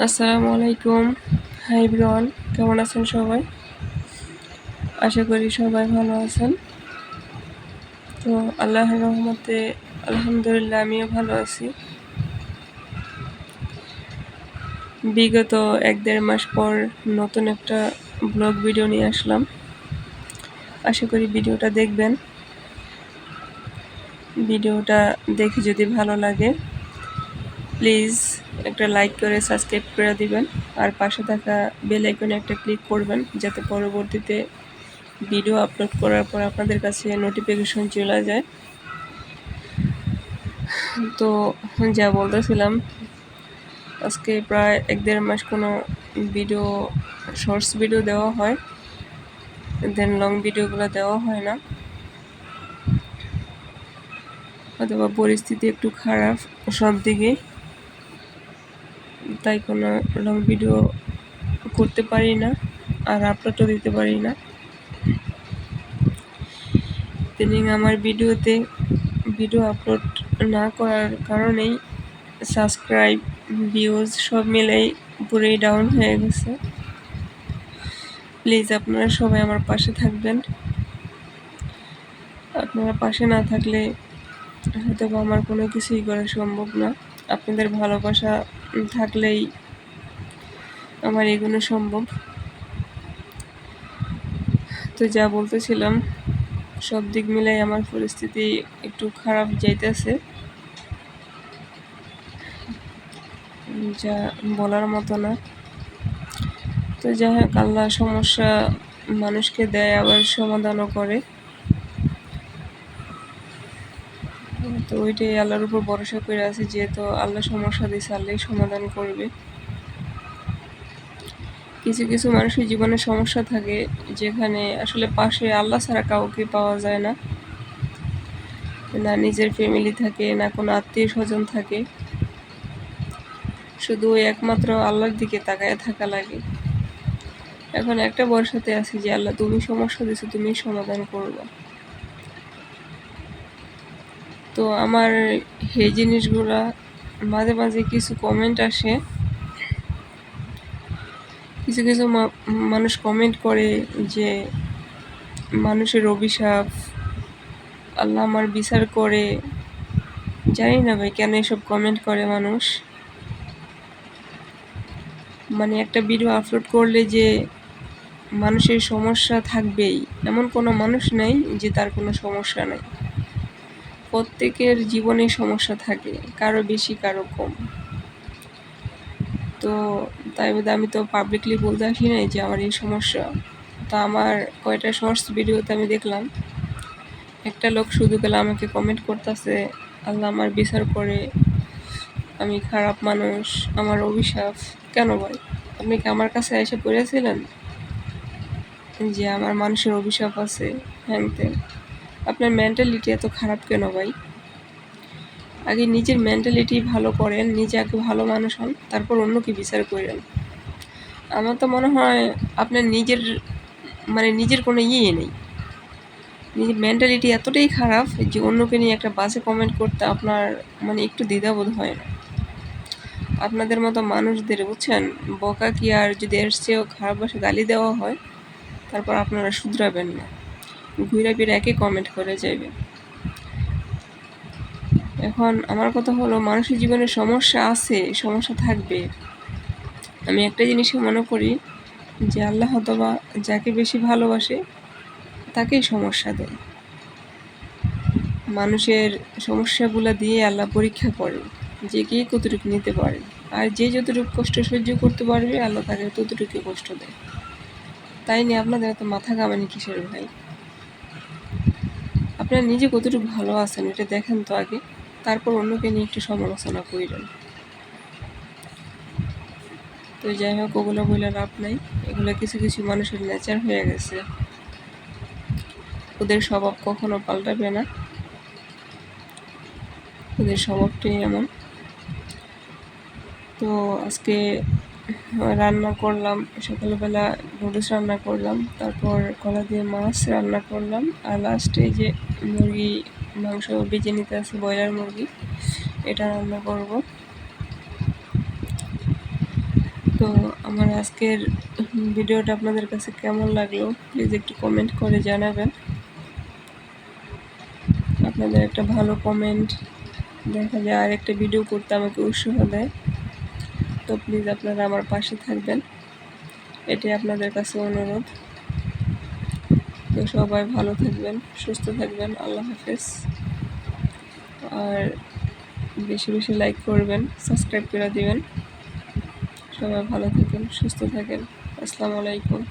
আসসালামু আলাইকুম। Hi everyone, কেমন আছেন সবাই? আশা করি সবাই ভালো আছেন। তো আল্লাহর রহমতে আলহামদুলিল্লাহ আমিও ভালো আছি। বিগত 1-1.5 মাস পর নতুন একটা ব্লগ ভিডিও নিয়ে আসলাম। আশা করি ভিডিওটা দেখবেন। ভিডিওটা দেখে যদি ভালো লাগে প্লিজ একটা লাইক করে সাবস্ক্রাইব করে দিবেন, আর পাশে থাকা বেল আইকনে একটা ক্লিক করবেন যাতে পরবর্তীতে ভিডিও আপলোড করার পর আপনাদের কাছে নোটিফিকেশন চলে যায়। তো যা বলতেছিলাম, আজকে প্রায় 1-1.5 মাস কোনো ভিডিও, শর্টস ভিডিও দেওয়া হয়, দেন লং ভিডিওগুলো দেওয়া হয় না, অথবা পরিস্থিতি একটু খারাপ সব দিকে, তাই কোনো লং ভিডিও করতে পারি না আর আপলোডও দিতে পারি না। ইদানিং আমার ভিডিও আপলোড না করার কারণেই সাবস্ক্রাইব, ভিউজ সব মিলেই পুরোই ডাউন হয়ে গেছে। প্লিজ আপনারা সবাই আমার পাশে থাকবেন। আপনারা পাশে না থাকলে হয়তো আমার কোনো কিছুই করা সম্ভব না। আপনাদের ভালোবাসা থাকলেই আমার এগুলো সম্ভব। তো যা বলতেছিলাম, সব দিক মিলাই আমার পরিস্থিতি একটু খারাপ যাইতেছে, যা বলার মতো না। তো যাই হোক, আল্লাহ সমস্যা মানুষকে দেয় আবার সমাধানও করে। তো ওইটাই আল্লাহর উপর ভরসা করে আছে, যেহেতু আল্লাহ সমস্যা দিয়েছে আল্লাহই সমাধান করবে। কিছু কিছু মানুষের জীবনে সমস্যা থাকে যেখানে আসলে পাশে আল্লাহ ছাড়া কাউকে পাওয়া যায় না, না নিজের ফ্যামিলি থাকে, না কোনো আত্মীয় স্বজন থাকে, শুধু ওই একমাত্র আল্লাহর দিকে তাকায় থাকা লাগে। এখন একটা ভরসাতে আছি যে আল্লাহ তুমি সমস্যা দিছো, তুমি সমাধান করবে। তো আমার এই জিনিসগুলা মাঝে মাঝে কিছু কমেন্ট আসে, কিছু কিছু মানুষ কমেন্ট করে যে মানুষের অভিশাপ, আল্লাহ আমার বিচার করে। জানি না ভাই কেন এসব কমেন্ট করে মানুষ। মানে একটা ভিডিও আপলোড করলে যে মানুষের সমস্যা থাকবেই এমন কোনো মানুষ নেই যে তার কোনো সমস্যা নেই। প্রত্যেকের জীবনে সমস্যা থাকে, কারো বেশি কারো কম। তো তাই বলে আমি তো পাবলিকলি বলতে আসি নাই যে আমার এই সমস্যা। তা আমার কয়টা শর্টস ভিডিওতে আমি দেখলাম একটা লোক শুধু গেলে আমাকে কমেন্ট করতেছে আল্লাহ আমার বিচার করে, আমি খারাপ মানুষ, আমার অভিশাপ। কেন ভাই, আপনি কি আমার কাছে এসে পড়েছিলেন যে আমার মানুষের অভিশাপ আছে হ্যাং ত্যাং? আপনার মেন্টালিটি এত খারাপ কেন ভাই? আগে নিজের মেন্টালিটি ভালো করেন, নিজে আগে ভালো মানুষ হন, তারপর অন্যকে বিচার করেন। আমার তো মনে হয় আপনার নিজের কোনো ইয়ে নেই, নিজের মেন্টালিটি এতটাই খারাপ যে অন্যকে নিয়ে একটা বাজে কমেন্ট করতে আপনার একটু দ্বিধাবোধ হয় না। আপনাদের মতো মানুষদের বুঝছেন, বকা কি আর যদি এর চেয়েও খারাপ ভাষায় গালি দেওয়া হয় তারপর আপনারা শুধরাবেন না, ঘুরে ফিরে একই কমেন্ট করে যাইবেন। এখন আমার কথা হলো, মানুষের জীবনে সমস্যা আছে, সমস্যা থাকবে। আমি একটা জিনিসই মনে করি যে আল্লাহ হয়তোবা যাকে বেশি ভালোবাসে তাকেই সমস্যা দেয়। মানুষের সমস্যাগুলো দিয়ে আল্লাহ পরীক্ষা করে যে কে কতটুকু নিতে পারে, আর যে যতটুকু কষ্ট সহ্য করতে পারবে আল্লাহ তাকে ততটুকু কষ্ট দেয়। তাই নিয়ে আপনাদের এত মাথা ঘামানি কিসের ভাই? আপনারা নিজে কতটুকু ভালো আছেন এটা দেখেন তো আগে, তারপর অন্যকে নিয়ে একটু সমালোচনা করেন। তো যাই হোক, ওগুলো বলে লাভ নাই। এগুলো কিছু কিছু মানুষের নেচার হয়ে গেছে, ওদের স্বভাব কখনো পাল্টাবে না, ওদের স্বভাবটাই এমন। তো আজকে রান্না করলাম, সকালবেলা নুডলস রান্না করলাম, তারপর কলা দিয়ে মাছ রান্না করলাম, আর লাস্টে যে মুরগি মাংস বেজে নিতে আছে, ব্রয়লার মুরগি, এটা রান্না করব। তো আমার আজকের ভিডিওটা আপনাদের কাছে কেমন লাগলো প্লিজ একটু কমেন্ট করে জানাবেন। আপনাদের একটা ভালো কমেন্ট দেখা যায় আর একটা ভিডিও করতে আমাকে উৎসাহ দেয়। তো প্লিজ আপনারা আমার পাশে থাকবেন, এটাই আপনাদের কাছে অনুরোধ। তো সবাই ভালো থাকবেন, সুস্থ থাকবেন। আল্লাহ হাফেজ। আর বেশি বেশি লাইক করবেন, সাবস্ক্রাইব করে দিবেন। সবাই ভালো থাকেন, সুস্থ থাকেন। আসসালামু আলাইকুম।